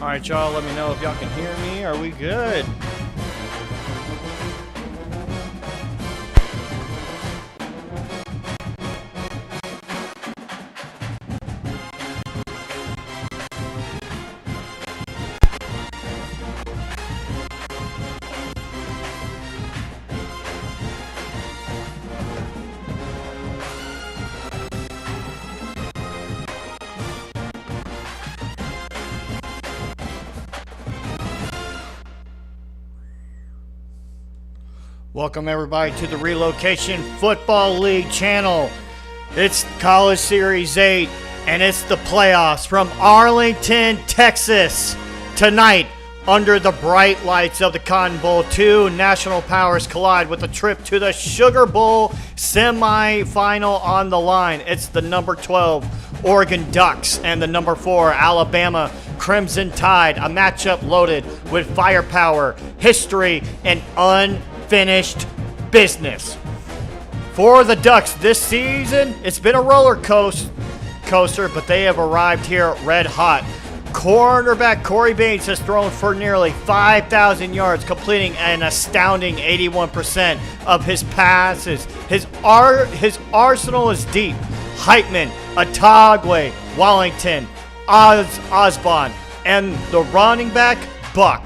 All right, y'all, let me know if y'all can hear me. Are we good? Welcome everybody to the Relocation Football League channel. It's College Series 8 and it's the playoffs from Arlington, Texas. Tonight, under the bright lights of the Cotton Bowl, two national powers collide with a trip to the Sugar Bowl semifinal on the line. It's the number 12 Oregon Ducks and the number 4 Alabama Crimson Tide, a matchup loaded with firepower, history, and unfinished business. For the Ducks this season, it's been a roller coaster, but they have arrived here red hot. Cornerback Corey Baines has thrown for nearly 5,000 yards, completing an astounding 81% of his passes. His arsenal is deep. Heitman, Atagwe, Wallington, Osborne, and the running back, Buck.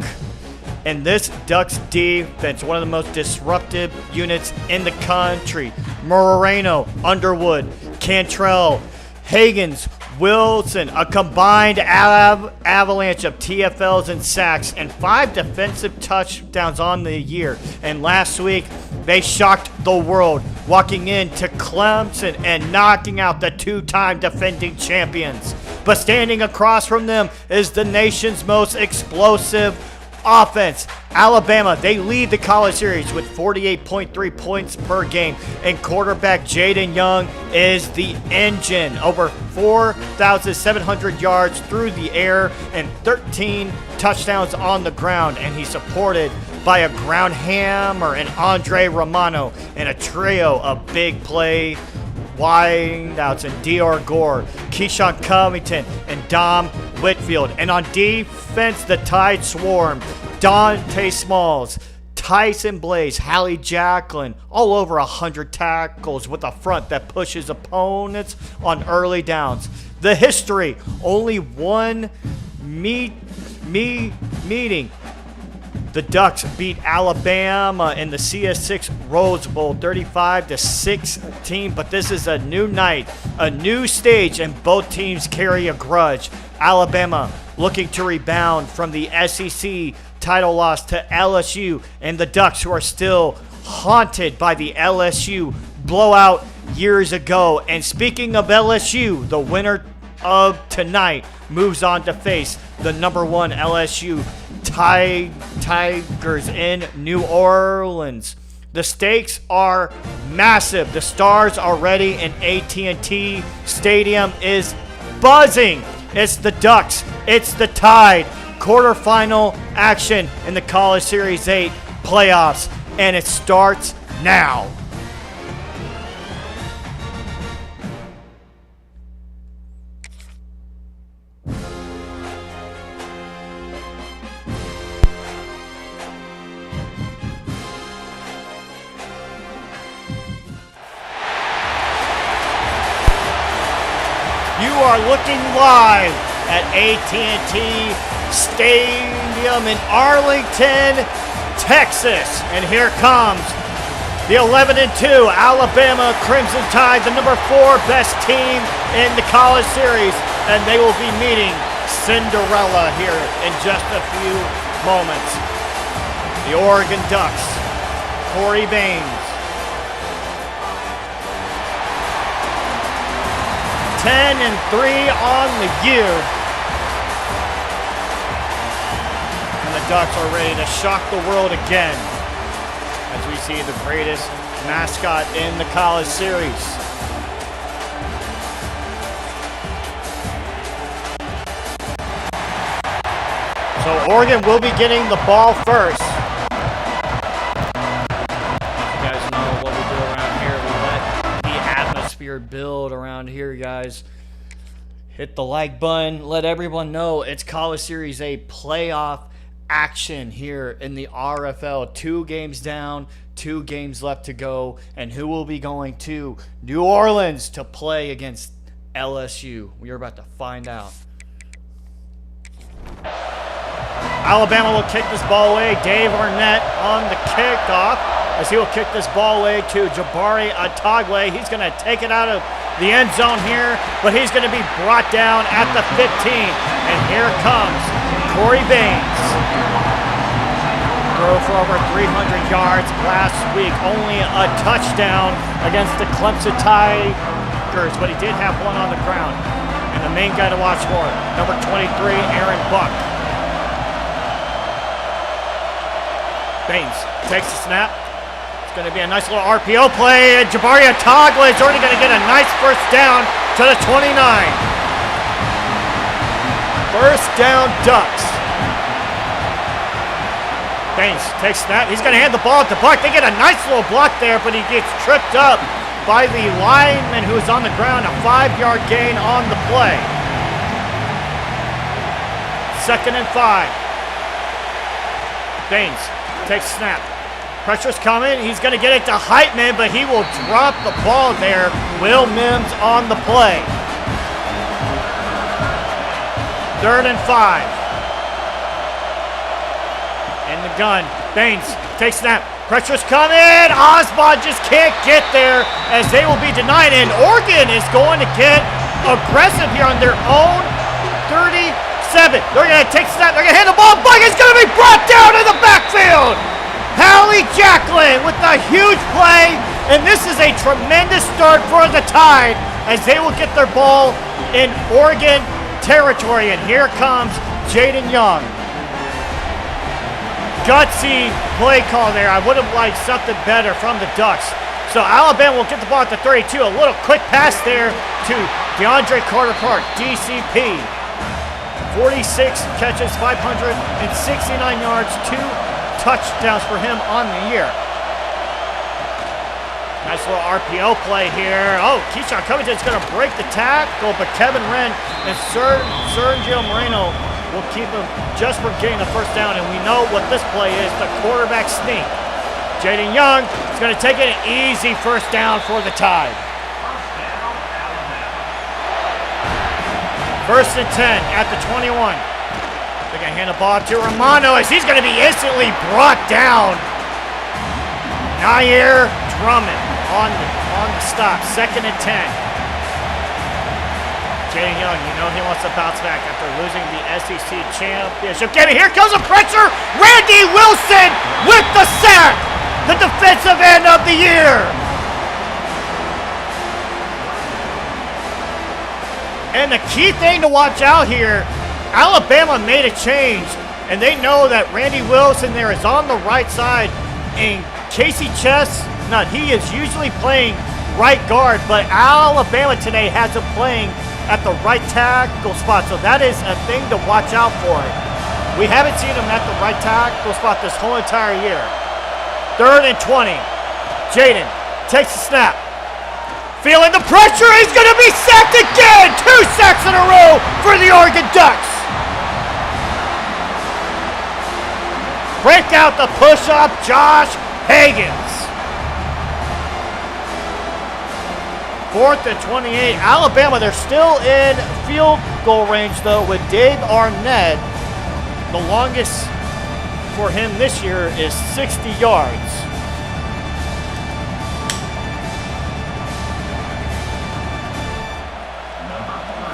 And this Ducks defense, one of the most disruptive units in the country. Moreno, Underwood, Cantrell, Higgins, Wilson, a combined avalanche of TFLs and sacks, and 5 defensive touchdowns on the year. And last week, they shocked the world, walking into Clemson and knocking out the 2-time defending champions. But standing across from them is the nation's most explosive offense. Alabama, they lead the college series with 48.3 points per game, and quarterback Jaden Young is the engine. Over 4,700 yards through the air and 13 touchdowns on the ground, and he's supported by a ground hammer and Andre Romano and a trio of big play wideouts and Dior Gore, Keyshawn Covington, and Dom Whitfield. And on defense, the Tide swarm. Dante Smalls, Tyson Blaze, Hallie Jacqueline, all over 100 tackles with a front that pushes opponents on early downs. The history, only one meeting. The Ducks beat Alabama in the CS6 Rose Bowl 35-16, but this is a new night, a new stage, and both teams carry a grudge. Alabama looking to rebound from the SEC title loss to LSU, and the Ducks, who are still haunted by the LSU blowout years ago. And speaking of LSU, the winner of tonight moves on to face the number 1 LSU Tigers in New Orleans. The stakes are massive. The stars are ready, and AT&T Stadium is buzzing. It's the Ducks. It's the Tide. Quarterfinal action in the College Series 8 playoffs, and it starts now. You are looking live at AT&T Stadium in Arlington, Texas. And here comes the 11-2 Alabama Crimson Tide, the number 4 best team in the college series. And they will be meeting Cinderella here in just a few moments. The Oregon Ducks, Corey Baines. 10-3 on the year. And the Ducks are ready to shock the world again as we see the greatest mascot in the college series. So Oregon will be getting the ball first. You guys know what we do around here. We let the atmosphere build around here, guys. Hit the like button. Let everyone know it's College Series A playoff action here in the RFL. 2 games down, 2 games left to go. And who will be going to New Orleans to play against LSU? We are about to find out. Alabama will kick this ball away. Dave Arnett on the kickoff as he will kick this ball away to Jabari Atagwe. He's going to take it out of the end zone here, but he's going to be brought down at the 15. And here comes Corey Baines. Throw for over 300 yards last week. Only a touchdown against the Clemson Tigers, but he did have one on the ground. And the main guy to watch for, number 23, Aaron Buck. Baines takes the snap. It's going to be a nice little RPO play, and Jabari Atagwe is already going to get a nice first down to the 29. First down, Ducks. Baines takes that. He's going to hand the ball to Buck. They get a nice little block there, but he gets tripped up by the lineman who is on the ground. A 5-yard gain on the play. 2nd and 5. Baines takes snap. Pressure's coming. He's going to get it to Heitman, but he will drop the ball there. Will Mims on the play. 3rd and 5. In the gun. Baines takes snap. Pressure's coming. Osborne just can't get there as they will be denied. And Oregon is going to get aggressive here on their own 37. They're going to take snap. They're going to hand the ball. Buck is going to be brought down in the backfield. Hallie Jacklin with a huge play. And this is a tremendous start for the Tide as they will get their ball in Oregon territory. And here comes Jaden Young. Gutsy play call there. I would have liked something better from the Ducks. So Alabama will get the ball at the 32. A little quick pass there to DeAndre Carter-Clark, DCP. 46 catches, 569 yards, 2 touchdowns for him on the year. Nice little RPO play here. Oh, Keyshawn Covington is going to break the tackle, but Kevin Wren and Sergio Moreno will keep him just for getting the first down. And we know what this play is, the quarterback sneak. Jaden Young is going to take it an easy first down for the Tide. 1st and 10 at the 21. They're going to hand the ball to Romano as he's going to be instantly brought down. Nair Drummond on the stop. 2nd and 10. Jaden Young, you know he wants to bounce back after losing the SEC championship game. Here comes a pressure. Randy Wilson with the sack. The defensive end of the year. And the key thing to watch out here, Alabama made a change, and they know that Randy Wilson there is on the right side, and Casey Chestnut, he is usually playing right guard, but Alabama today has him playing at the right tackle spot, so that is a thing to watch out for. We haven't seen him at the right tackle spot this whole entire year. 3rd and 20. Jaden takes the snap. Feeling the pressure, he's going to be sacked again! 2 sacks in a row for the Oregon Ducks. Break out the push-up, Josh Higgins. 4th and 28. Alabama, they're still in field goal range, though, with Dave Arnett. The longest for him this year is 60 yards.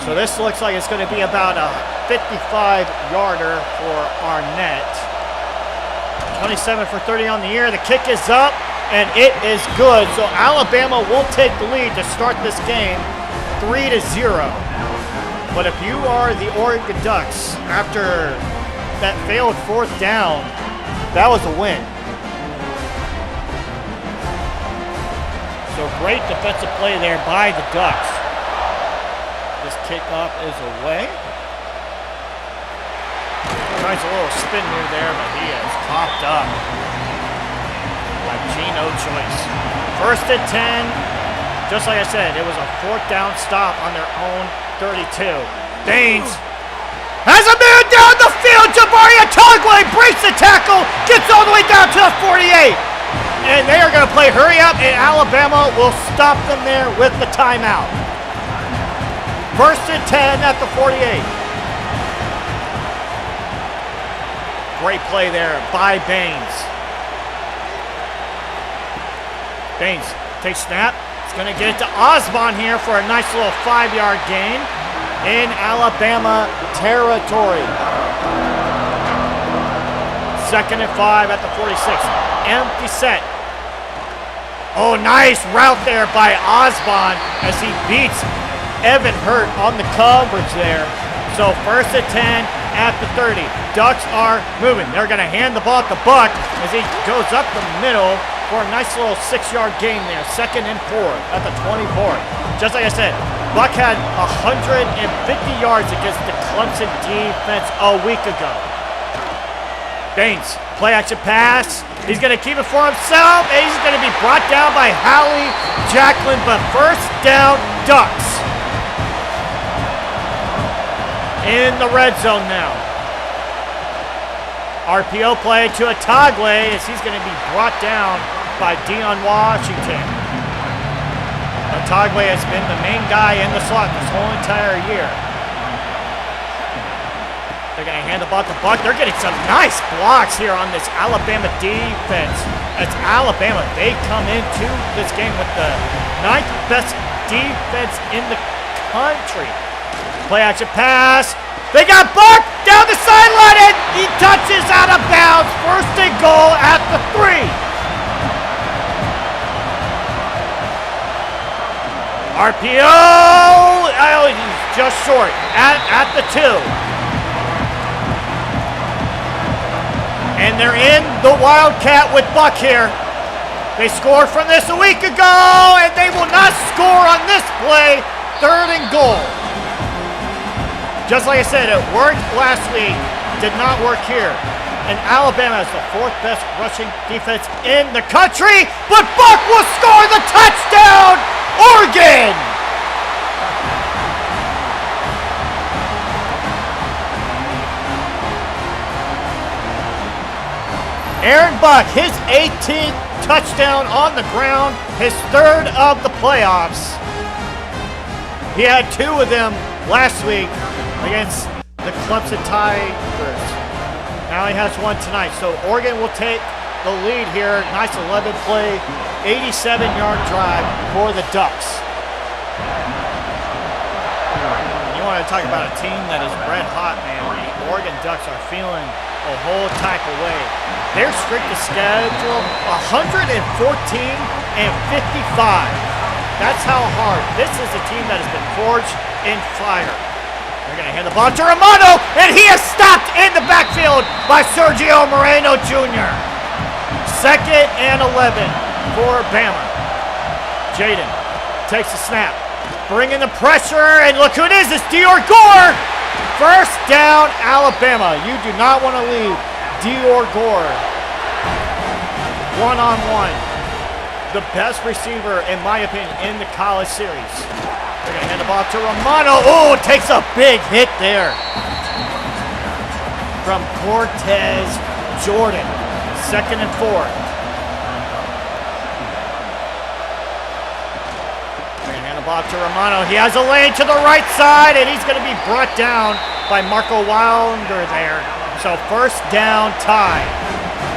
So this looks like it's going to be about a 55-yarder for Arnett. 27 for 30 on the year. The kick is up, and it is good. So Alabama will take the lead to start this game 3-0. But if you are the Oregon Ducks, after that failed 4th down, that was a win. So great defensive play there by the Ducks. This kickoff is away. Tries a little spin move there, but he is popped up by Geno Choice. 1st and 10. Just like I said, it was a 4th down stop on their own 32. Baines has a man down the field. Jabari Atogwe breaks the tackle, gets all the way down to the 48. And they are going to play hurry up, and Alabama will stop them there with the timeout. 1st and 10 at the 48. Great play there by Baines. Baines takes snap. He's going to get it to Osborne here for a nice little 5-yard gain in Alabama territory. 2nd and 5 at the 46. Empty set. Oh, nice route there by Osborne as he beats Evan Hurt on the coverage there. So 1st and 10 at the 30. Ducks are moving. They're going to hand the ball to Buck as he goes up the middle for a nice little 6-yard gain there. 2nd and 4 at the 24. Just like I said, Buck had 150 yards against the Clemson defense a week ago. Baines, play action pass. He's going to keep it for himself, and he's going to be brought down by Howie Jacklin, but 1st down, Ducks. In the red zone now. RPO play to Atogwe as he's going to be brought down by Deion Washington. Atogwe has been the main guy in the slot this whole entire year. They're going to hand the ball to Buck. They're getting some nice blocks here on this Alabama defense. It's Alabama. They come into this game with the 9th best defense in the country. Play action pass. They got Buck down the sideline and he touches out of bounds. 1st and goal at the 3. RPO. Oh, he's just short at the 2. And they're in the Wildcat with Buck here. They scored from this a week ago, and they will not score on this play. 3rd and goal. Just like I said, it worked last week. Did not work here. And Alabama is the 4th best rushing defense in the country. But Buck will score the touchdown. Oregon. Aaron Buck, his 18th touchdown on the ground, his 3rd of the playoffs. He had 2 of them last week against the Clemson Tigers. Now he has 1 tonight. So Oregon will take the lead here. Nice 11-play, 87-yard drive for the Ducks. You want to talk about a team that is red hot, man. The Oregon Ducks are feeling a whole type of way. Their strength of schedule, 114 and 55. That's how hard. This is a team that has been forged in fire. They're going to hand the ball to Romano, and he is stopped in the backfield by Sergio Moreno Jr. 2nd and 11 for Bama. Jaden takes the snap, bringing the pressure, and look who it is. It's Dior Gore. 1st down, Alabama. You do not want to leave Dior Gore one-on-one. The best receiver, in my opinion, in the college series. They're going to hand the ball to Romano. Oh, takes a big hit there from Cortez Jordan. 2nd and 4. They're going to hand the ball to Romano. He has a lane to the right side, and he's going to be brought down by Marco Wilder there. So 1st down tie.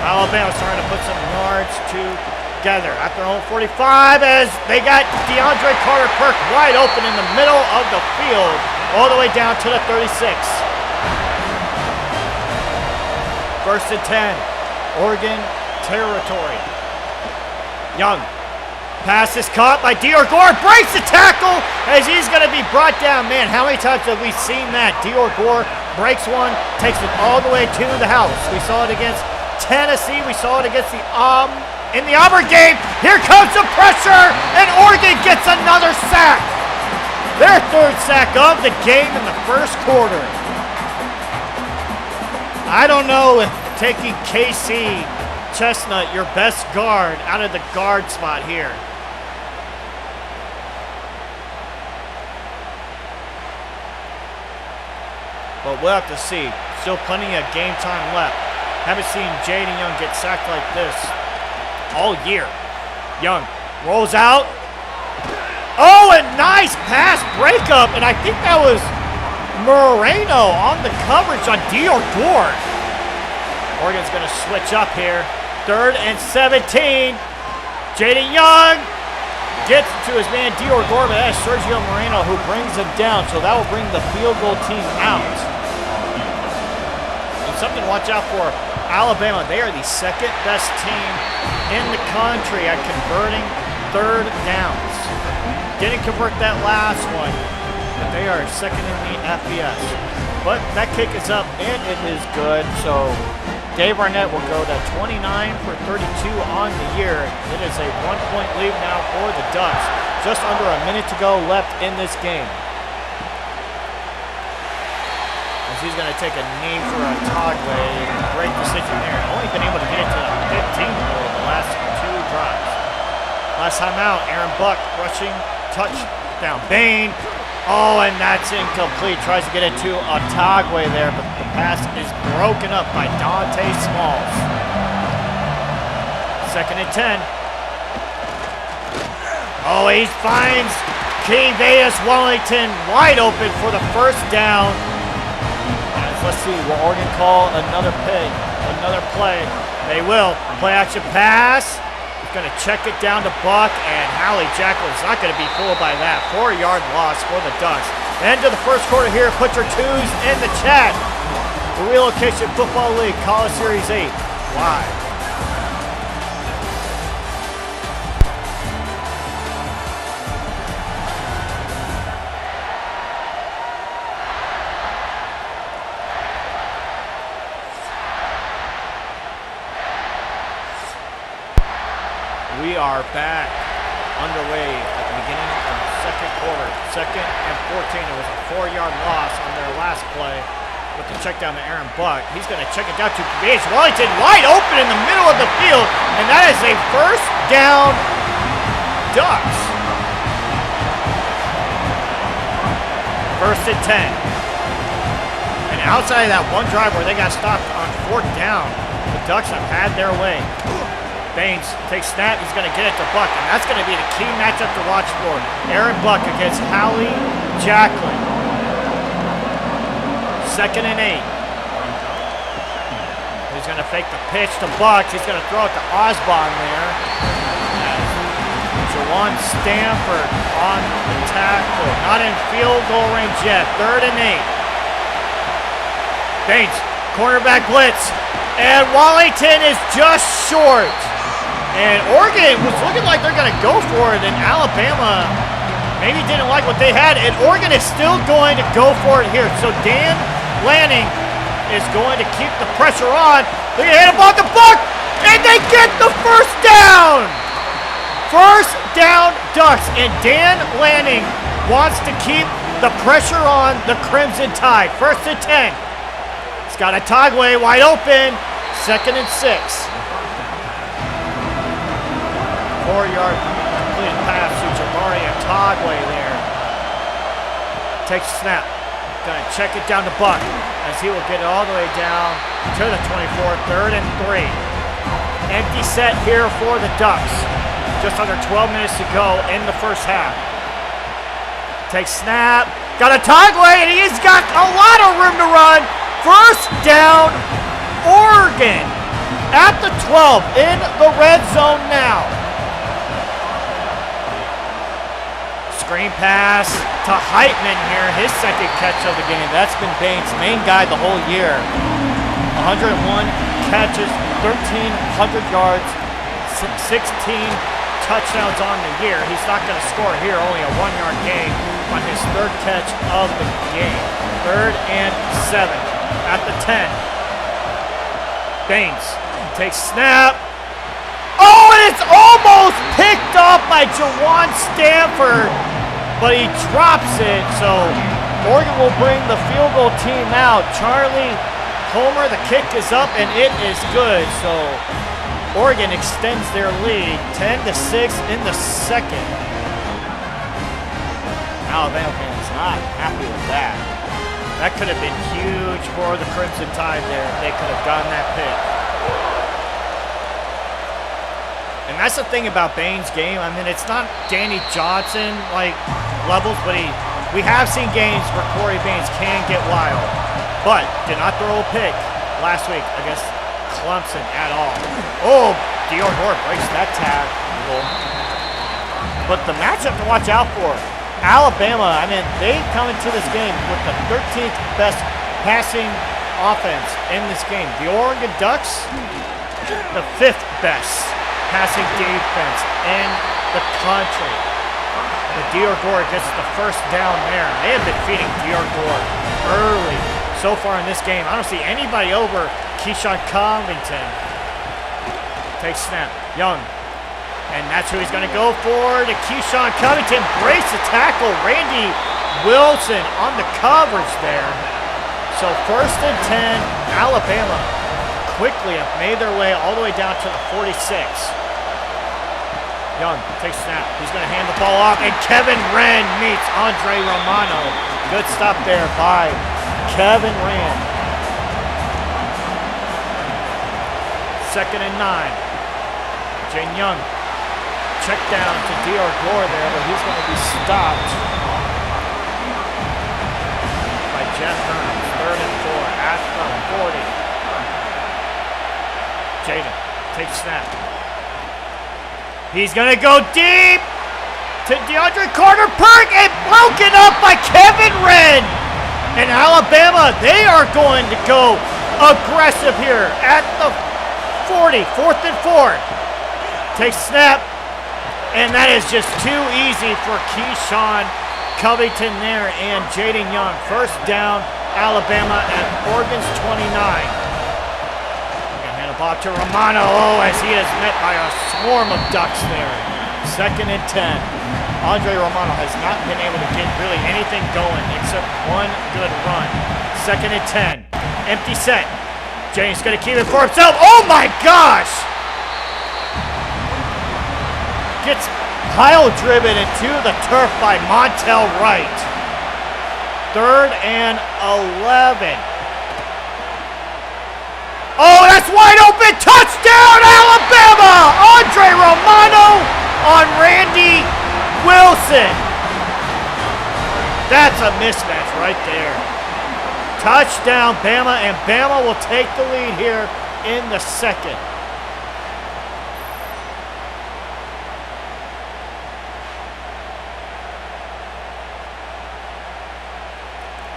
Alabama's trying to put some yards together at their own 45 as they got DeAndre Carter-Perk wide open in the middle of the field all the way down to the 36. 1st and 10. Oregon territory. Young. Pass is caught by Dior Gore. Breaks the tackle as he's going to be brought down. Man, how many times have we seen that? Dior Gore breaks one, takes it all the way to the house. We saw it against Tennessee. We saw it against in the Auburn game. Here comes the pressure, and Oregon gets another sack. Their 3rd sack of the game in the 1st quarter. I don't know if taking KC Chestnut, your best guard, out of the guard spot here. but we'll have to see. Still plenty of game time left. Haven't seen Jaden Young get sacked like this all year. Young rolls out. Oh, a nice pass breakup, and I think that was Moreno on the coverage on Dior Gore. Oregon's going to switch up here. 3rd and 17. Jaden Young gets to his man Dior Gore, but that's Sergio Moreno who brings him down, so that will bring the field goal team out. And something to watch out for Alabama. They are the 2nd best team in the country at converting 3rd downs. Didn't convert that last one, but they are 2nd in the FBS. But that kick is up, and it is good, so Dave Arnett will go to 29 for 32 on the year. It is a 1-point lead now for the Ducks. Just under a minute to go left in this game. As he's going to take a knee for a Togway. Great decision there. Only been able to get it to the 15 over the last 2 drives. Last time out, Aaron Buck rushing touchdown. Bain. Oh, and that's incomplete. Tries to get it to Otagwe there, but the pass is broken up by Dante Smalls. 2nd and 10. Oh, he finds Kevius Wellington wide open for the 1st down. As let's see, will Oregon call another play? They will. Play action pass. Going to check it down to Buck, and Hallie Jacqueline's not going to be fooled by that. 4-yard loss for the Ducks. End of the 1st quarter here. Put your 2s in the chat. The Relocation Football League College Series 8 live. We are back underway at the beginning of the 2nd quarter. 2nd and 14. It was a 4-yard loss on their last play with the check down to Aaron Buck. He's going to check it down to Kevius Wellington wide open in the middle of the field, and that is a 1st down Ducks. 1st and 10. And outside of that one drive where they got stopped on 4th down, the Ducks have had their way. Baines takes snap, he's going to get it to Buck, and that's going to be the key matchup to watch for. Aaron Buck against Hallie Jacqueline. 2nd and 8. He's going to fake the pitch to Buck. He's going to throw it to Osborne there. Jawan Stanford on the tackle. Not in field goal range yet. 3rd and 8. Baines, cornerback blitz. And Wallington is just short. And Oregon was looking like they're going to go for it, and Alabama maybe didn't like what they had, and Oregon is still going to go for it here. So Dan Lanning is going to keep the pressure on. They're going to hit him on the Buck, and they get the 1st down. 1st down Ducks, and Dan Lanning wants to keep the pressure on the Crimson Tide. 1st and 10. He's got a Togway wide open. 2nd and 6. 4-yard completed pass to Jabari Otagwe there. Takes a snap. Gonna check it down to Buck as he will get it all the way down to the 24. 3rd and 3. Empty set here for the Ducks. Just under 12 minutes to go in the 1st half. Takes snap. Got Otagwe, and he's got a lot of room to run. 1st down, Oregon at the 12 in the red zone now. Screen pass to Heitman here, his 2nd catch of the game. That's been Baines' main guy the whole year. 101 catches, 1,300 yards, 16 touchdowns on the year. He's not going to score here, only a 1-yard gain on his 3rd catch of the game. 3rd and 7 at the 10. Baines takes snap. Oh, and it's almost picked up by Jawan Stanford, but he drops it, so Oregon will bring the field goal team out. Charlie Homer, the kick is up, and it is good, so Oregon extends their lead 10-6 in the 2nd. Alabama fans not happy with that. That could have been huge for the Crimson Tide there. They could have gotten that pick. And that's the thing about Bain's game. I mean, it's not Danny Johnson like levels, but we have seen games where Corey Baines can get wild. But did not throw a pick last week against Clemson at all. Oh, Dior breaks that tackle. But the matchup to watch out for, Alabama, I mean, they come into this game with the 13th best passing offense in this game. The Oregon Ducks, the 5th best passing defense in the country. But Dior gets the first down there. They have been feeding Dior early so far in this game. I don't see anybody over Keyshawn Covington. Takes snap. Young. And that's who he's going to go for. To Keyshawn Covington. Breaks the tackle. Randy Wilson on the coverage there. So 1st and 10. Alabama quickly have made their way all the way down to the 46. Young takes snap. He's going to hand the ball off. And Kevin Wren meets Andre Romano. Good stop there by Kevin Wren. 2nd and 9. Jane Young. Check down to Dior there, but he's going to be stopped by Jeff Hearns. 3rd and 4 at the 40. Jaden takes snap. He's going to go deep to DeAndre Carter-Perk and broken up by Kevin Wren. And Alabama, they are going to go aggressive here at the 40. 4th and 4. Takes snap. And that is just too easy for Keyshawn Covington there and Jaden Young. 1st down, Alabama at Oregon's 29. Hand the ball to Romano. Oh, as he is met by a swarm of Ducks there. 2nd and 10. Andre Romano has not been able to get really anything going except one good run. 2nd and 10. Empty set. James going to keep it for himself. Oh my gosh! Gets pile driven into the turf by Montel Wright. 3rd and 11. Oh, that's wide open. Touchdown, Alabama! Andre Romano on Randy Wilson. That's a mismatch right there. Touchdown, Bama, and Bama will take the lead here in the 2nd.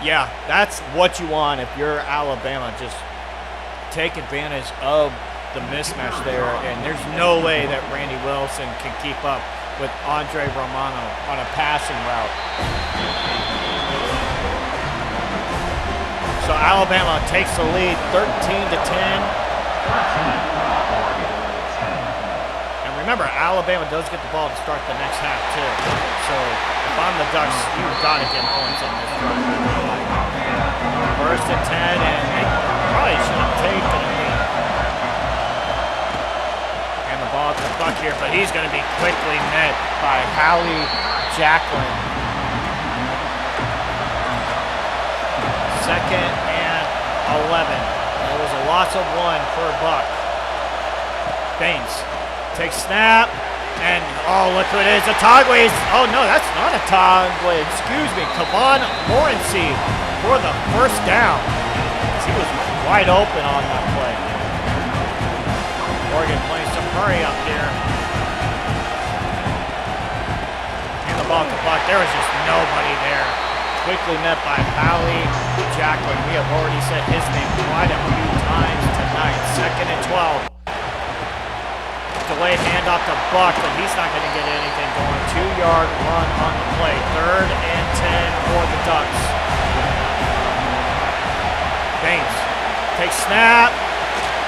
Yeah, that's what you want if you're Alabama. Just take advantage of the mismatch there, and there's no way that Randy Wilson can keep up with Andre Romano on a passing route. So Alabama takes the lead 13-10. And remember, Alabama does get the ball to start the next half too. So if I'm the Ducks, you've got to get points on this drive. 1st and 10, and they probably shouldn't take it. And the ball to Buck here, but he's going to be quickly met by Hallie Jacqueline. 2nd and 11. There was a loss of 1 for Buck. Baines takes snap. And, oh, look who it is. Atagwe. Oh, no, that's not Atagwe. Excuse me. Kavan Morency for the 1st down. He was wide open on that play. Oregon playing some hurry up here. And the ball to Buck. There was just nobody there. Quickly met by Hallie Jacqueline. We have already said his name quite a few times tonight. 2nd and 12. Delayed handoff to Buck, but he's not going to get anything going. 2-yard run on the play. 3rd and 10 for the Ducks. Baines takes snap.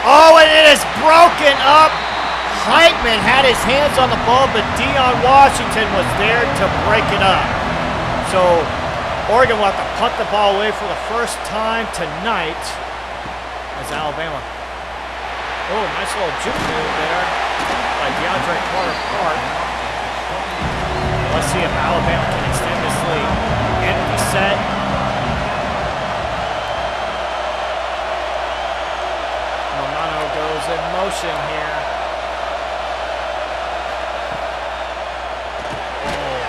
Oh, and it is broken up. Heitman had his hands on the ball, but Deion Washington was there to break it up. So Oregon will have to punt the ball away for the first time tonight as Alabama. Oh, nice little juke move there by DeAndre Carter-Park. Let's see if Alabama can extend this lead. Empty set. motion here. Oh,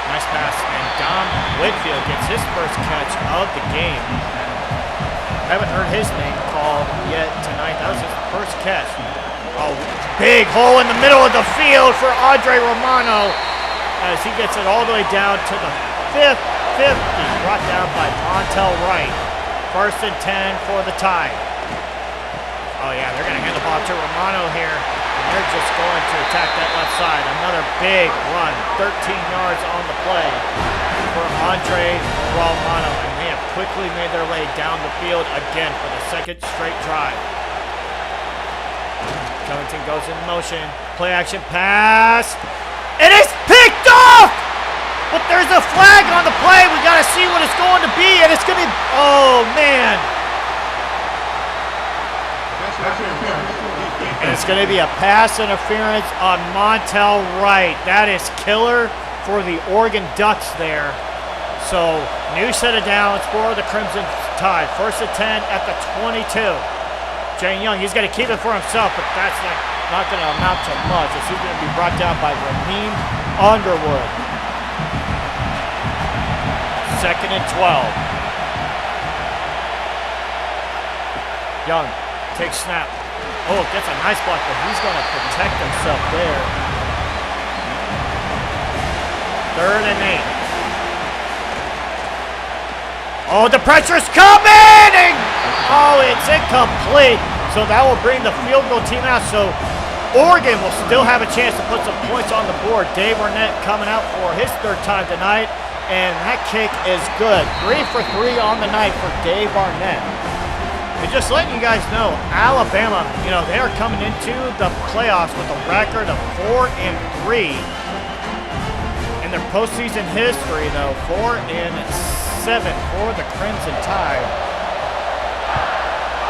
nice pass. And Dom Whitfield gets his first catch of the game. I haven't heard his name called yet tonight. That was his first catch. Oh, big hole in the middle of the field for Andre Romano as he gets it all the way down to the 50, brought down by Montel Wright. 1st and 10 for the Tide. Oh yeah, they're going to hand the ball to Romano here. And they're just going to attack that left side. Another big run, 13 yards on the play for Andre Romano. And they have quickly made their way down the field again for the second straight drive. Covington goes in motion. Play action pass. It is picked off! But there's a flag on the play. We got to see what it's going to be. And it's going to be, oh man. And it's going to be a pass interference on Montel Wright. That is killer for the Oregon Ducks there. So, new set of downs for the Crimson Tide. 1st and 10 at the 22. Jane Young, he's going to keep it for himself, but that's not going to amount to much as he's going to be brought down by Raheem Underwood. 2nd and 12. Young takes snap. Oh, gets a nice block, but he's going to protect himself there. 3rd and 8. Oh, the pressure's coming! And, oh, it's incomplete. So that will bring the field goal team out. So Oregon will still have a chance to put some points on the board. Dave Arnett coming out for his 3rd time tonight. And that kick is good. 3 for 3 on the night for Dave Arnett. And just letting you guys know, Alabama, they are coming into the playoffs with a record of 4-3. In their postseason history, though, 4-7 for the Crimson Tide.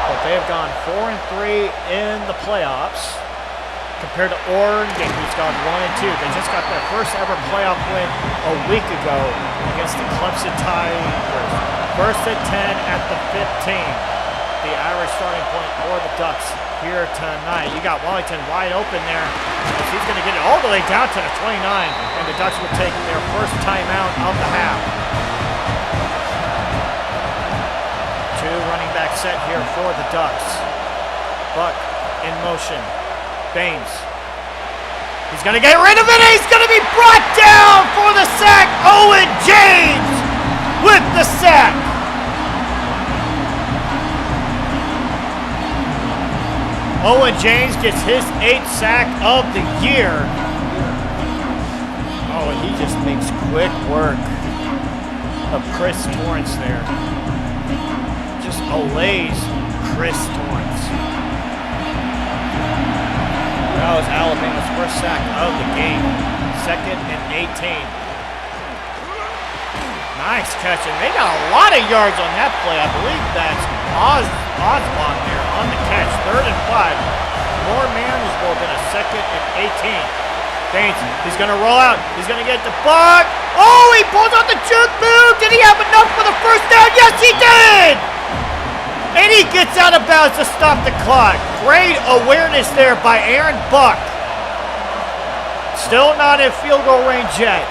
But they have gone 4-3 in the playoffs. Compared to Oregon, who's gone 1-2. They just got their first ever playoff win a week ago against the Clemson Tigers. 1st and 10 at the 15. The Irish starting point for the Ducks here tonight. You got Wellington wide open there. He's going to get it all the way down to the 29, and the Ducks will take their first timeout of the half. 2 running back set here for the Ducks. Buck in motion. Baines. He's going to get rid of it. He's going to be brought down for the sack. Owen James with the sack. Owen James gets his 8th sack of the year. Oh, and he just makes quick work of Chris Torrance there. Just allays Chris Torrance. That was Alabama's first sack of the game. 2nd and 18. Nice catch, and they got a lot of yards on that play. I believe that's Osborne there on the catch. 3rd and 5. More manageable than a 2nd and 18. Baines, he's going to roll out. He's going to get the Buck. Oh, he pulls out the juke move. Did he have enough for the first down? Yes, he did! And he gets out of bounds to stop the clock. Great awareness there by Aaron Buck. Still not in field goal range yet.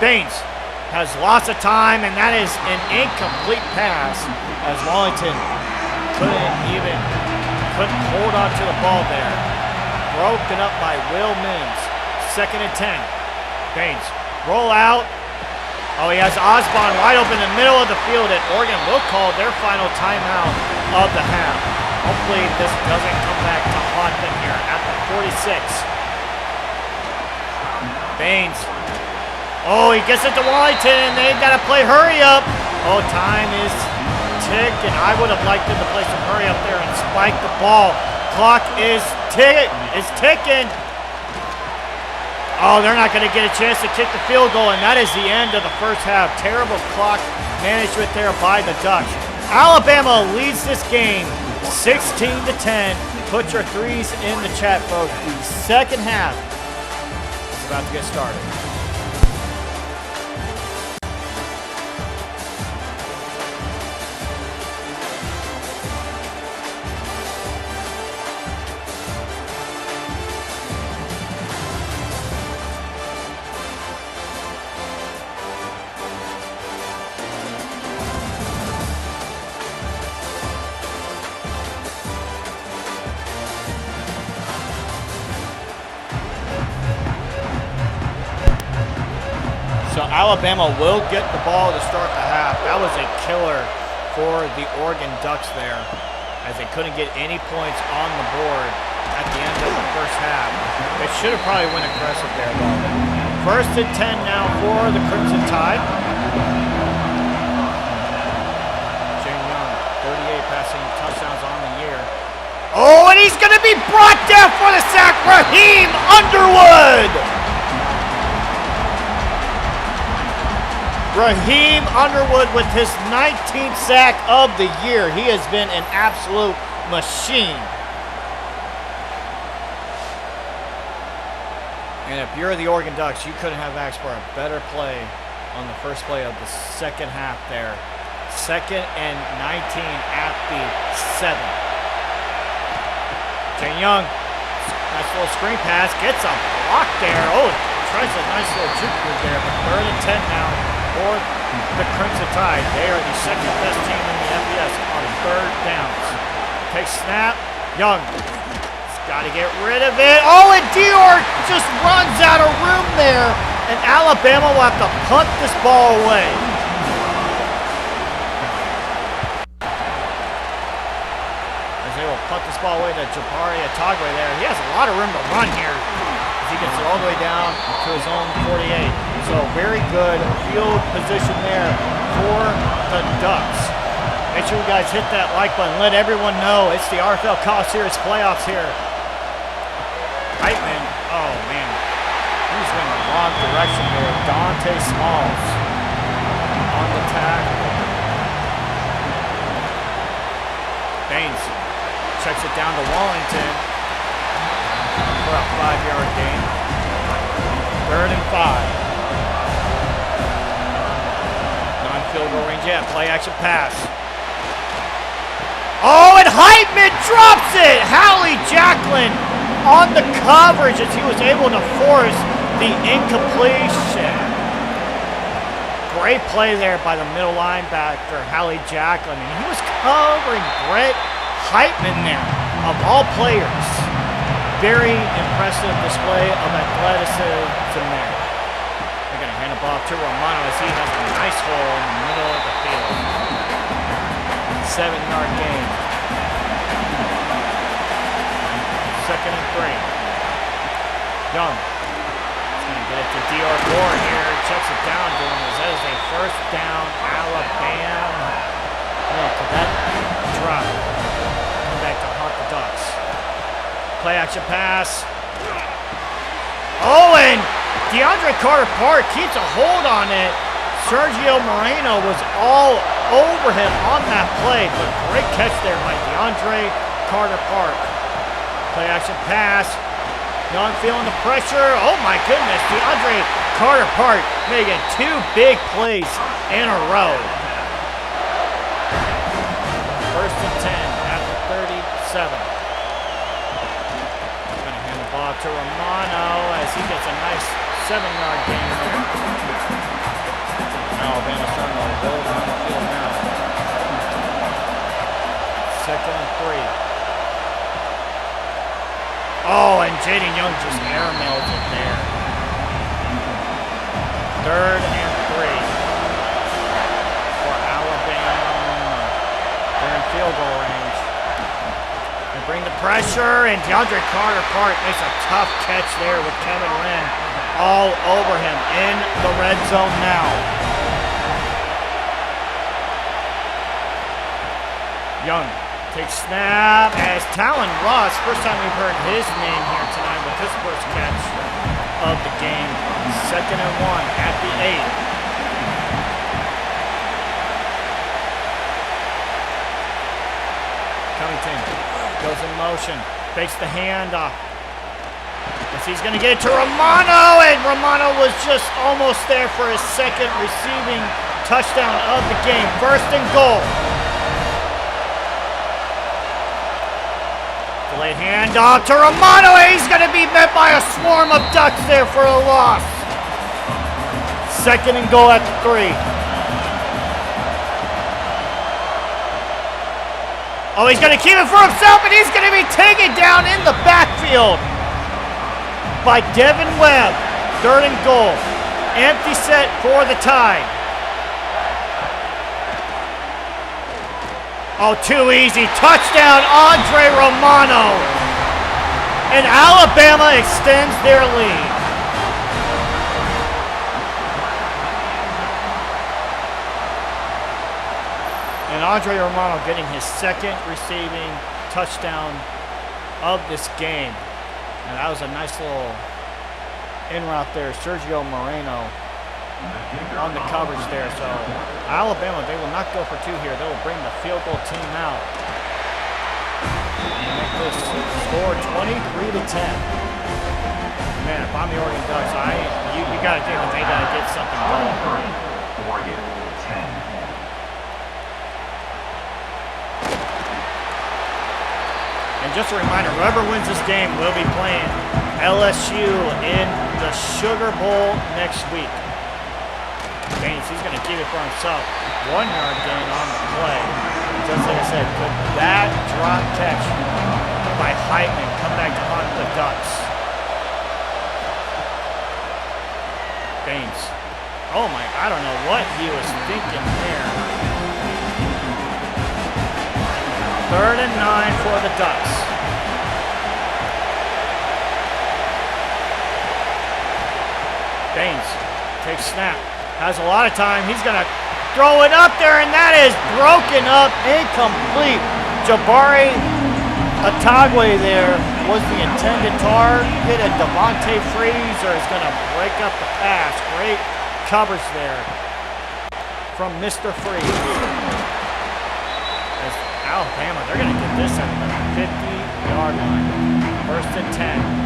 Baines has lots of time, and that is an incomplete pass as Wellington couldn't hold on to the ball there. Broken up by Will Mims. 2nd and 10. Baines, roll out. Oh, he has Osborne wide open in the middle of the field, and Oregon will call their final timeout of the half. Hopefully this doesn't come back to haunt them here at the 46. Baines. Oh, he gets it to Wellington, and they've got to play hurry up. Oh, time is ticking. I would have liked them to play some hurry up there and spike the ball. Clock is ticking. Oh, they're not going to get a chance to kick the field goal, and that is the end of the first half. Terrible clock management there by the Ducks. Alabama leads this game 16-10. Put your threes in the chat, folks. The second half is about to get started. Alabama will get the ball to start the half. That was a killer for the Oregon Ducks there, as they couldn't get any points on the board at the end of the first half. They should have probably went aggressive there, though. First and 10 now for the Crimson Tide. Jane Young, 38 passing touchdowns on the year. Oh, and he's going to be brought down for the sack. Raheem Underwood! Raheem Underwood with his 19th sack of the year. He has been an absolute machine. And if you're the Oregon Ducks, you couldn't have asked for a better play on the first play of the second half there. 2nd and 19 at the 7. Jane Young, nice little screen pass, gets a block there. Oh, tries a nice little juke move there, but 3rd and 10 now for the Crimson Tide. They are the second best team in the FBS on 3rd downs. Takes snap, Young. Got to get rid of it. Oh, and Dior just runs out of room there, and Alabama will have to punt this ball away. As they will punt this ball away to Jabari Atagwe there. He has a lot of room to run here as he gets it all the way down to his own 48. So very good field position there for the Ducks. Make sure you guys hit that like button. Let everyone know it's the RFL College Series playoffs here. Heitman, oh man, he's in the wrong direction there. Dante Smalls on the tackle. Baines checks it down to Wallington for a 5-yard gain. 3rd and 5. Non-field goal range yet. Play action pass. Oh, and Heitman drops it. Hallie Jacklin on the coverage as he was able to force the incompletion. Great play there by the middle linebacker, Hallie Jacklin. And he was covering Brett Heitman there, of all players. Very impressive display of athleticism there. They're going to hand the ball to Romano as he has a nice hole in the middle of the field. 7-yard gain. 2nd and 3. Young is going to get it to Dior Gore here. Checks it down to him as that is a 1st down Alabama. Oh, could that drop? Come back to haunt the Ducks. Play action pass. Oh, and DeAndre Carter-Park keeps a hold on it. Sergio Moreno was all over him on that play, but great catch there by DeAndre Carter-Park. Play action pass. Young feeling the pressure. Oh my goodness, DeAndre Carter-Park making 2 big plays in a row. 1st and 10 at the 37. Gonna hand the ball to Romano as he gets a nice 7-yard gain there. Alabama's starting to roll down the field now. 2nd and 3. Oh, and Jaden Young just airmails it there. 3rd and 3 for Alabama. They're in field goal range. They bring the pressure, and DeAndre Carter-Park makes a tough catch there with Kevin Wren all over him in the red zone now. Young takes snap as Talon Ross, first time we've heard his name here tonight with his first catch of the game. 2nd and 1 at the 8. Covington goes in motion, fakes the handoff. As he's going to get it to Romano, and Romano was just almost there for his 2nd receiving touchdown of the game. 1st and goal. Delayed handoff to Romano, and he's going to be met by a swarm of Ducks there for a loss. 2nd and goal at the 3. Oh, he's going to keep it for himself, and he's going to be taken down in the backfield by Devin Webb. 3rd and goal. Empty set for the Tide. Oh, too easy. Touchdown, Andre Romano. And Alabama extends their lead. And Andre Romano getting his second receiving touchdown of this game. And that was a nice little in route there. Sergio Moreno on the coverage there. So Alabama, they will not go for two here. They will bring the field goal team out. Make this score 23-10. Man, if I'm the Oregon Ducks, you got to give them. They got to get something going. Oregon 10. And just a reminder, whoever wins this game will be playing LSU in the Sugar Bowl next week. Baines, he's going to keep it for himself. 1 yard gain on the play. Just like I said, could that drop catch by Heitman come back to haunt the Ducks? Baines. Oh my, I don't know what he was thinking there. 3rd and 9 for the Ducks. Baines takes snap. Has a lot of time. He's going to throw it up there, and that is broken up, incomplete. Jabari Atagwe there was the intended target, and Devontae Frazier is going to break up the pass. Great coverage there from Mr. Freeze. As Alabama, they're going to get this at the 50-yard line. 1st and 10.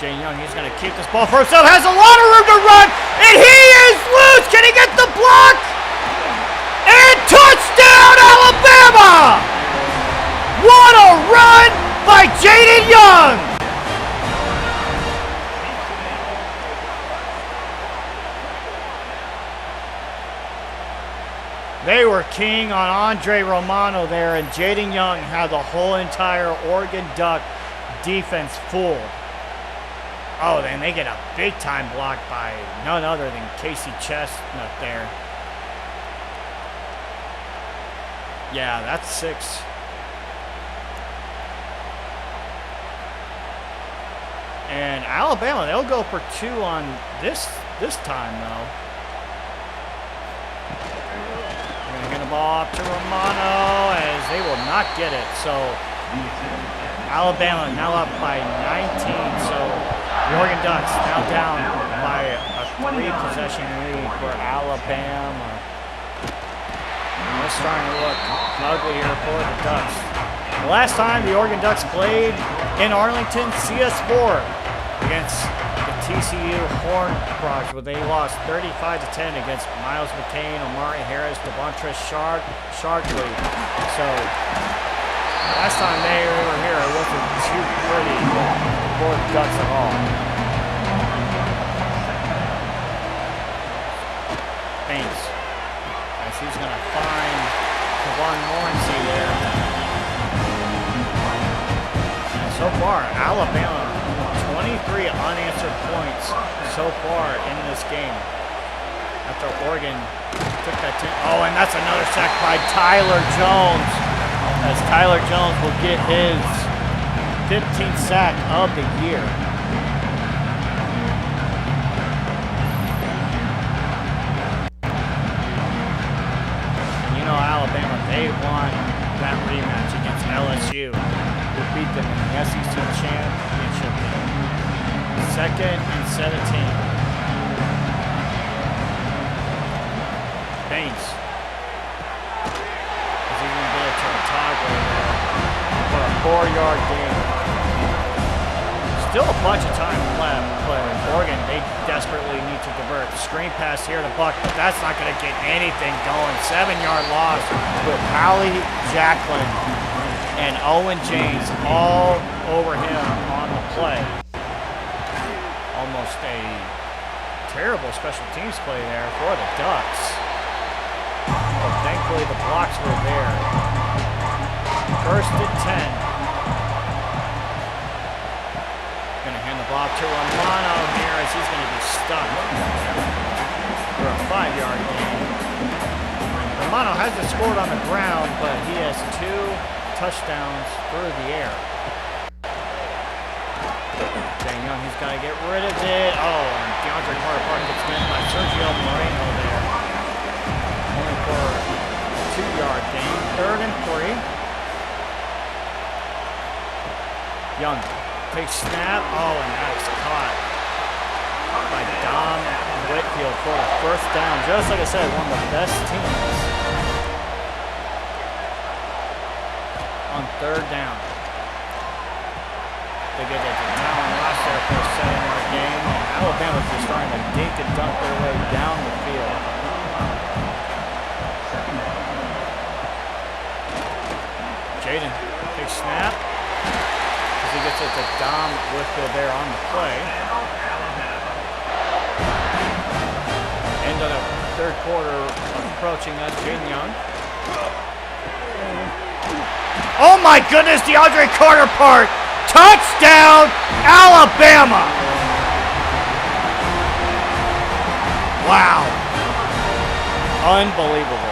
Jane Young, he's going to keep this ball for himself, has a lot of room to run, and he is loose. Can he get the block? And touchdown, Alabama! What a run by Jaden Young! They were king on Andre Romano there, and Jaden Young had the whole entire Oregon Duck defense fooled. Oh, then they get a big-time block by none other than Casey Chestnut there. Yeah, that's 6. And Alabama, they'll go for 2 on this time, though. They're going to get the ball up to Romano as they will not get it. So Alabama now up by 19. So the Oregon Ducks now down by a 3-possession lead for Alabama. And it's starting to look ugly here for the Ducks. The last time the Oregon Ducks played in Arlington, CS4 against the TCU Horned Frogs, where they lost 35-10 against Miles McCain, Omari Harris, Devontre Sharkley. So last time they were here, it wasn't too pretty for the Ducks at all. Baines, as he's going to find Kevon Morency there. And so far, Alabama, 23 unanswered points so far in this game. After Oregon took that 10. Oh, and that's another sack by Tyler Jones. As Tyler Jones will get his 15th sack of the year. You know, Alabama, they won that rematch against LSU, who beat them in the SEC championship game. 2nd and 17. Baines. Is he going to get it to the toggle for a 4-yard gain? Still a bunch of time left, but Oregon, they desperately need to convert. Screen pass here to Buck, but that's not going to get anything going. 7-yard loss with Hallie Jacklin and Owen James all over him on the play. Almost a terrible special teams play there for the Ducks. But thankfully the blocks were there. 1st and 10. Lob to Romano here as he's going to be stuck for a 5-yard gain. Romano hasn't scored on the ground, but he has 2 touchdowns through the air. Dang Young, he's got to get rid of it. Oh, and DeAndre Carter gets missed by Sergio Moreno there. Only for a 2-yard gain. 3rd and 3. Young takes snap. Oh, and that's caught by Dom Whitfield for a 1st down. Just like I said, one of the best teams on 3rd down. They get it to Allen Ross there for a 7-yard gain. And Alabama's just trying to dink and dunk their way down the field. Jaden takes snap. He gets it to Dom Whitfield there on the play. End of the 3rd quarter approaching us. Jaden Young. Oh my goodness, DeAndre Carter Park. Touchdown, Alabama. Wow. Unbelievable.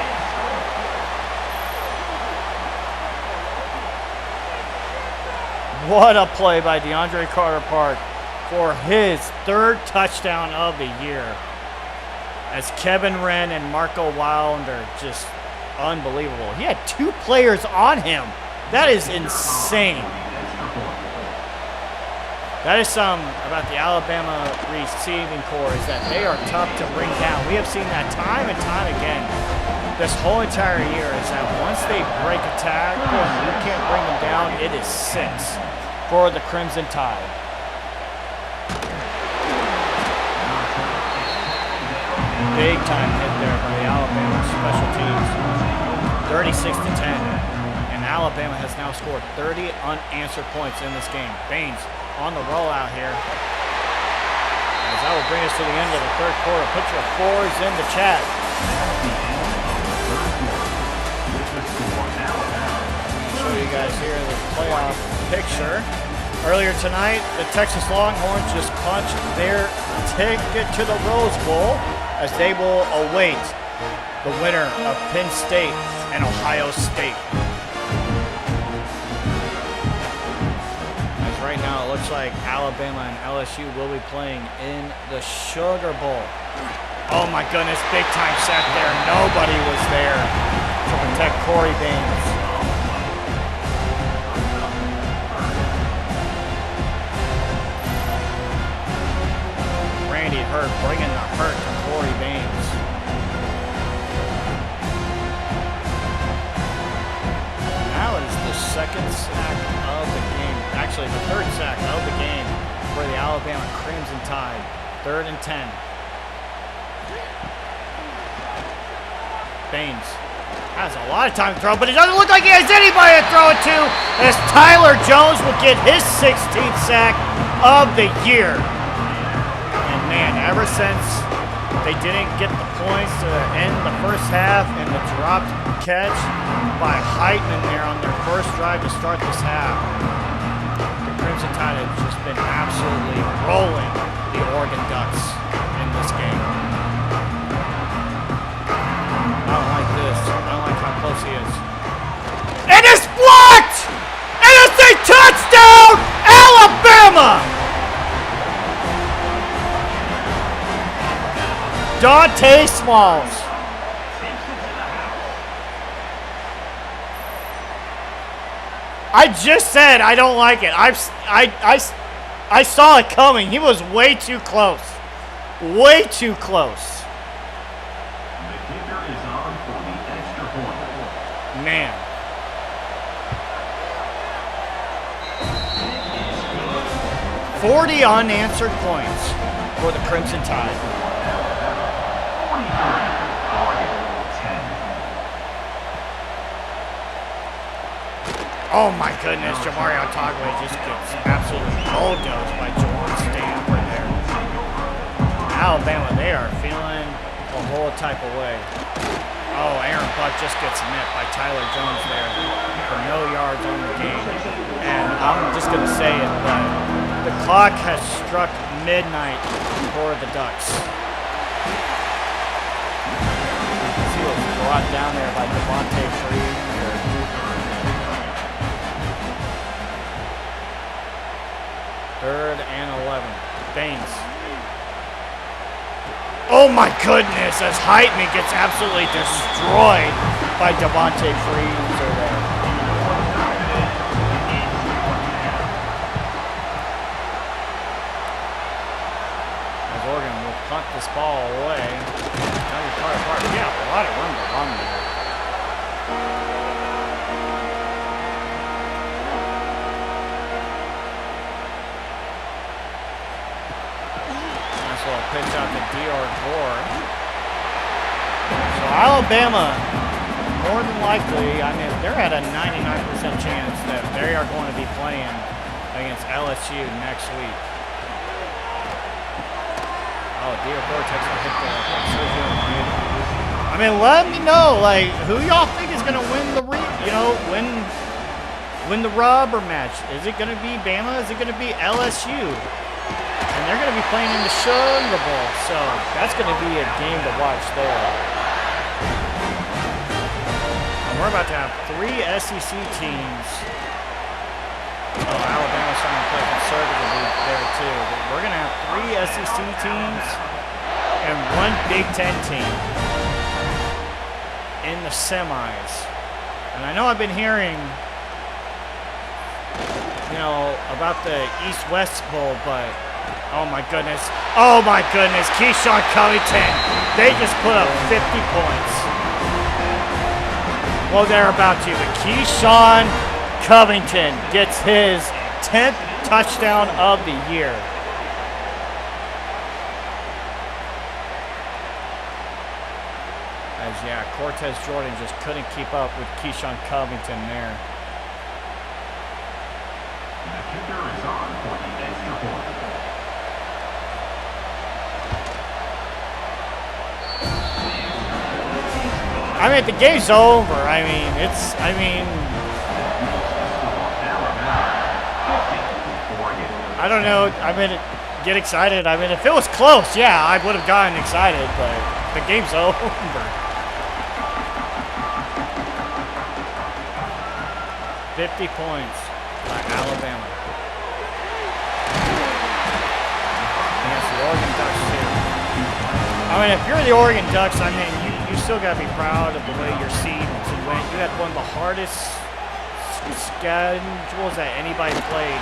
What a play by DeAndre Carter Park for his 3rd touchdown of the year. As Kevin Wren and Marco Wilder, just unbelievable. He had 2 players on him. That is insane. That is something about the Alabama receiving corps, is that they are tough to bring down. We have seen that time and time again this whole entire year, is that once they break a tackle and you can't bring them down, it is 6 for the Crimson Tide. Big time hit there by the Alabama special teams. 36-10. And Alabama has now scored 30 unanswered points in this game. Baines on the rollout here. As that will bring us to the end of the 3rd quarter. Put your 4s in the chat. Show you guys here the playoff picture. Earlier tonight, the Texas Longhorns just punched their ticket to the Rose Bowl as they will await the winner of Penn State and Ohio State. As right now it looks like Alabama and LSU will be playing in the Sugar Bowl. Oh my goodness, big time sack there. Nobody was there to protect Corey Baines. Randy Hurt bringing the hurt to Corey Baines. Now it is the 2nd sack of the game. Actually, the 3rd sack of the game for the Alabama Crimson Tide. 3rd and 10. Baines has a lot of time to throw, but it doesn't look like he has anybody to throw it to, as Tyler Jones will get his 16th sack of the year. Man, ever since they didn't get the points to end the 1st half and the dropped catch by Heitman there on their 1st drive to start this half, the Crimson Tide have just been absolutely rolling the Oregon Ducks in this game. I don't like this. I don't like how close he is. And it's blocked! And it's a touchdown, Alabama! Dante Smalls. I just said I don't like it. I saw it coming. He was way too close. Way too close. The kicker is on for the extra point. Man. $40 unanswered points for the Crimson Tide. Oh my goodness, Jamario Tagway just gets absolutely bulldozed by Jawan Stanford there. Alabama, they are feeling a whole type of way. Oh, Aaron Buck just gets nipped by Tyler Jones there for no yards on the game. And I'm just going to say it, but The clock has struck midnight for the Ducks. He was brought down there by Devontae Freed. Third and 11. Baines. Oh my goodness, as Heitman gets absolutely destroyed by Devontae Freed there. As Oregon will punt this ball away. Yeah, a lot of room to run there. Nice little pitch out to D.R. Gore. So Alabama, more than likely, I mean, they're at a 99% chance that they are going to be playing against LSU next week. Oh, D.R. Gore takes a hit there. I mean, let me know, like, who y'all think is going to win the, win the rubber match? Is it going to be Bama? Is it going to be LSU? And they're going to be playing in the Sugar Bowl, so that's going to be a game to watch there. And we're about to have 3 SEC teams. Oh, Alabama's trying to play conservatively there, too. But we're going to have 3 SEC teams and 1 Big Ten team in the semis. And I know I've been hearing, about the East-West Bowl, but oh my goodness, Keyshawn Covington, they just put up 50 points. Well, they're about to, but Keyshawn Covington gets his 10th touchdown of the year. Yeah, Cortez Jordan just couldn't keep up with Keyshawn Covington there. The kicker is on for the extra point. I mean, the game's over. I don't know. Get excited. If it was close, yeah, I would have gotten excited, but the game's over. 50 points by Alabama. Against the Oregon Ducks, too. If you're the Oregon Ducks, you still got to be proud of the way your season went. You had one of the hardest schedules that anybody played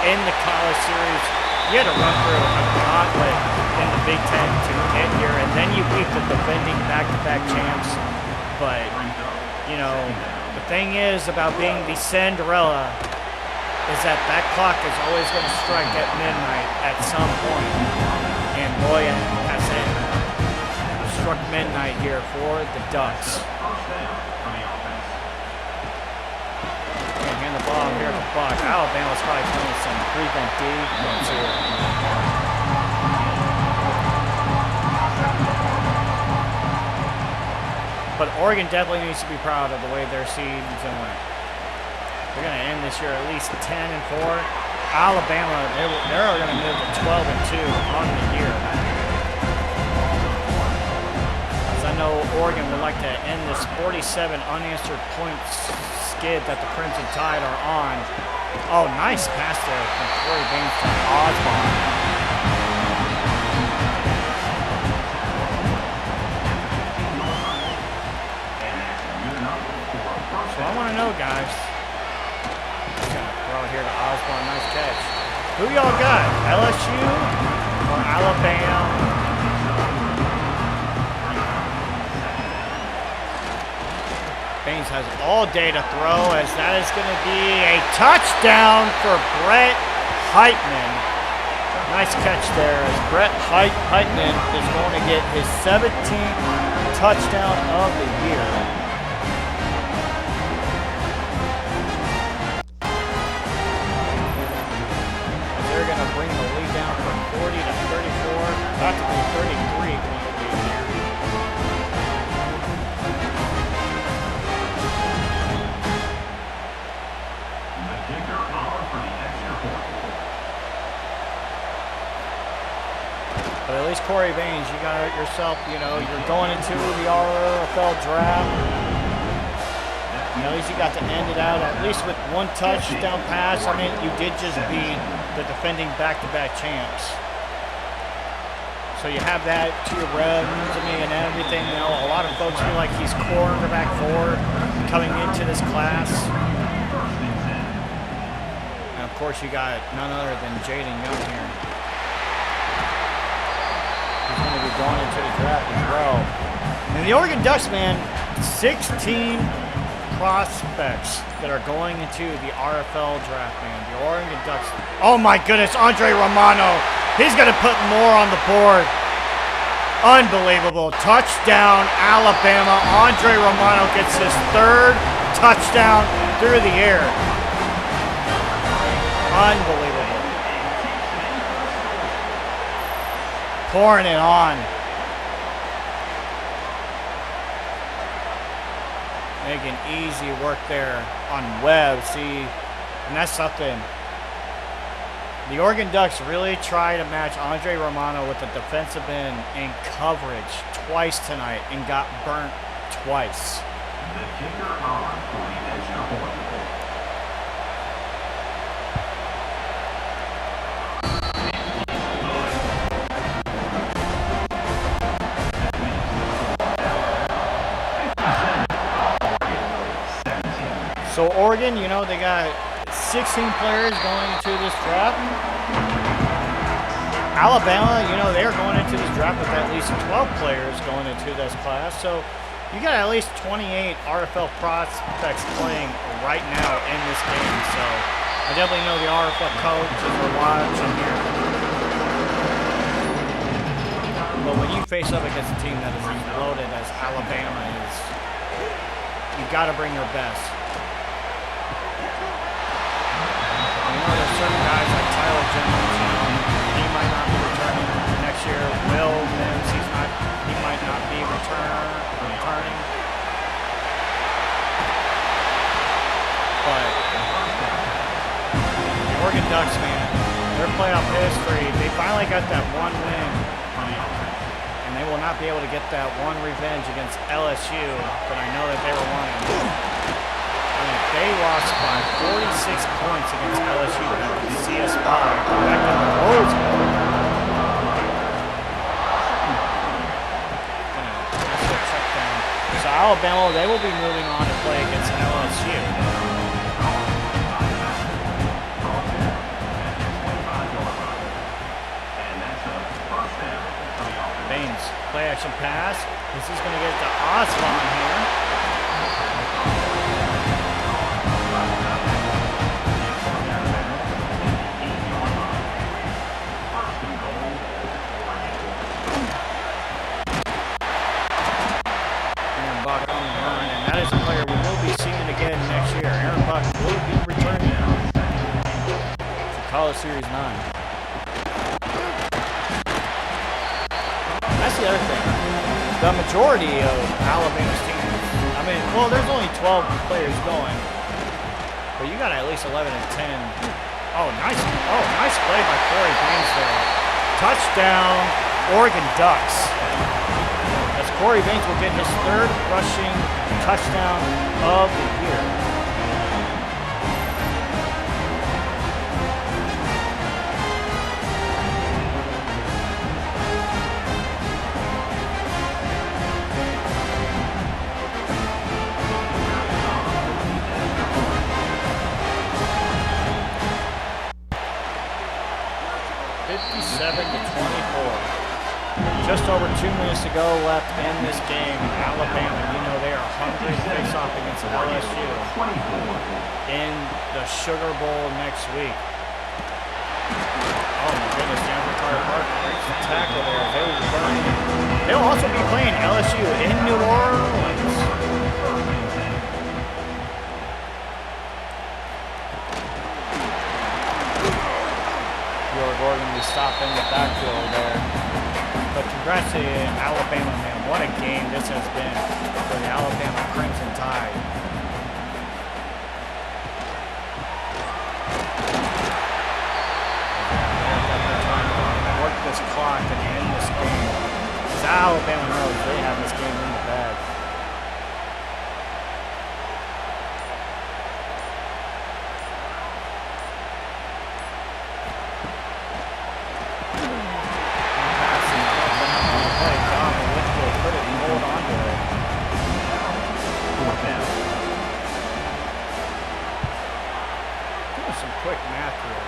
in the college series. You had to run through a gauntlet in the Big Ten to get here, and then you beat the defending back-to-back champs. But, the thing is about being the Cinderella is that clock is always going to strike at midnight at some point. And boy, has it struck midnight here for the Ducks. And hand the ball here to Buck. Alabama's probably playing some prevent defense here. But Oregon definitely needs to be proud of the way their season went. They're going to end this year at least 10-4. Alabama, they're going to move to 12-2 on the year. As I know Oregon would like to end this 47 unanswered points skid that the Crimson Tide are on. Oh, nice pass there from Corey Baines to Osborne. I want to know, guys. Just gonna throw it here to Osborne. Nice catch. Who y'all got? LSU or Alabama? Baines has all day to throw, as that is going to be a touchdown for Brett Heitman. Nice catch there, as Brett Heitman is going to get his 17th touchdown of the year. They're going to bring the lead down from 40 to 34. About to be 33 point lead here. The kicker on for the extra point. got yourself, you're going into the RFL draft. At least you got to end it out at least with one touchdown pass. I mean, you did just beat the defending back-to-back champs. So you have that to your resume and everything. A lot of folks feel like he's quarterback 4 coming into this class. And of course, you got none other than Jaden Young here. He's going to be going into the draft as well. And the Oregon Ducks, man, 16 prospects that are going into the RFL draft, man. The Oregon Ducks. Oh my goodness, Andre Romano. He's going to put more on the board. Unbelievable. Touchdown, Alabama. Andre Romano gets his 3rd touchdown through the air. Unbelievable. Pouring it on. Making easy work there on Webb. See, and that's something. The Oregon Ducks really try to match Andre Romano with the defensive end in coverage twice tonight and got burnt twice. The kicker on for the extra point. So Oregon, they got 16 players going into this draft. Alabama, they're going into this draft with at least 12 players going into this class. So you got at least 28 RFL prospects playing right now in this game. So I definitely know the RFL coaches are watching here. But when you face up against a team that is as loaded as Alabama is, you got to bring your best. There's certain guys like Tyler Jones, he might not be returning next year. Will Mims, he might not be returning. But the Oregon Ducks, man, their playoff history, they finally got that one win. And they will not be able to get that one revenge against LSU, but I know that they were wanting. They lost by 46 points against LSU at the CS5 back in the Rose Bowl. So Alabama, they will be moving on to play against LSU. Baines, play action pass. This is going to get to Osborne here. College Series 9. That's the other thing. The majority of Alabama's teams, there's only 12 players going, but you got at least 11 and 10. Nice play by Corey Baines there. Touchdown, Oregon Ducks. As Corey Baines will get his 3rd rushing touchdown of the year. Just over 2 minutes to go left in this game. Alabama, they are hungry to face off against LSU in the Sugar Bowl next week. Oh my goodness, Denver Carter Parker breaks the tackle there. They'll also be playing LSU in New Orleans. York Gordon will stop in the backfield there. But congrats to Alabama, man. What a game this has been for the Alabama Crimson Tide. They're trying to work this clock and end this game. Alabama knows they have this game in the bag. Some quick math here.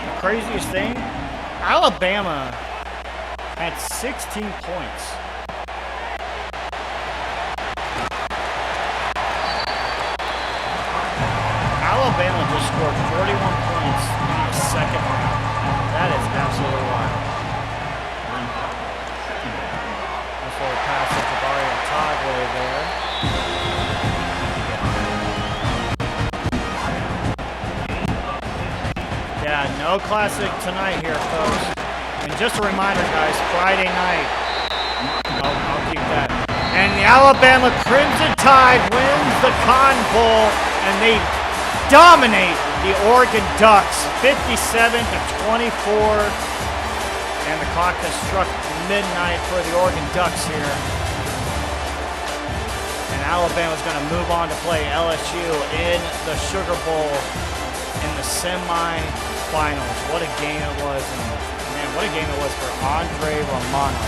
The craziest thing, Alabama had 16 points. Alabama just scored 41 points in the second round. That is absolutely wild. Nice little pass to Jabari Otagwe there. Yeah, no classic tonight here, folks. And just a reminder, guys, Friday night. I'll keep that. And the Alabama Crimson Tide wins the Cotton Bowl, and they dominate the Oregon Ducks 57-24, and the clock has struck midnight for the Oregon Ducks here. And Alabama's going to move on to play LSU in the Sugar Bowl in the semi-finals. What a game it was, and man, what a game it was for Andre Romano.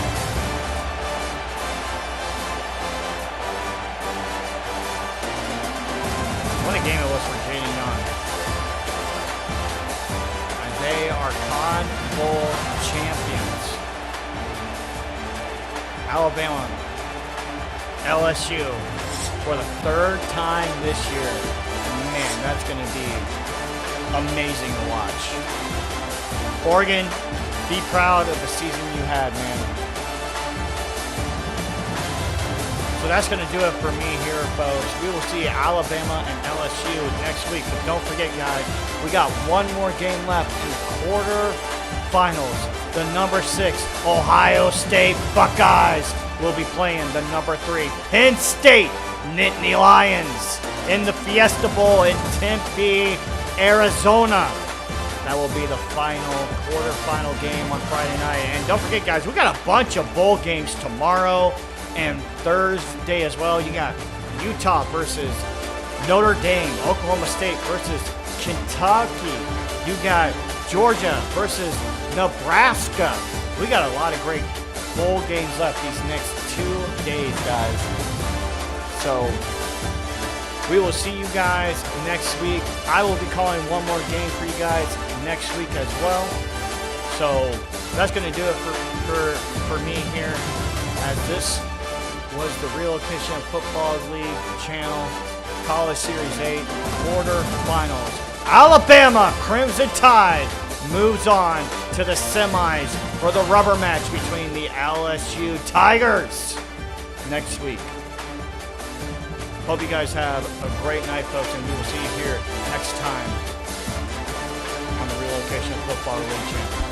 What a game it was for Jaden Young. And they are Cotton Bowl champions. Alabama, LSU, for the third time this year. Man, that's going to be amazing to watch. Oregon, be proud of the season you had, man. So that's going to do it for me here, folks. We will see Alabama and LSU next week. But don't forget, guys, we got one more game left in the quarterfinals. The number 6 Ohio State Buckeyes will be playing the number 3 Penn State Nittany Lions in the Fiesta Bowl in Tempe, Arizona. That will be the quarterfinal game on Friday night. And don't forget, guys, we got a bunch of bowl games tomorrow and Thursday as well. You got Utah versus Notre Dame, Oklahoma State versus Kentucky. You got Georgia versus Nebraska. We got a lot of great bowl games left these next 2 days, guys. So we will see you guys next week. I will be calling one more game for you guys next week as well. So that's going to do it for me here, as this was the Relocation Football League channel, College Series 8 quarterfinals. Alabama Crimson Tide moves on to the semis for the rubber match between the LSU Tigers next week. Hope you guys have a great night, folks, and we will see you here next time on the Relocation Football League channel.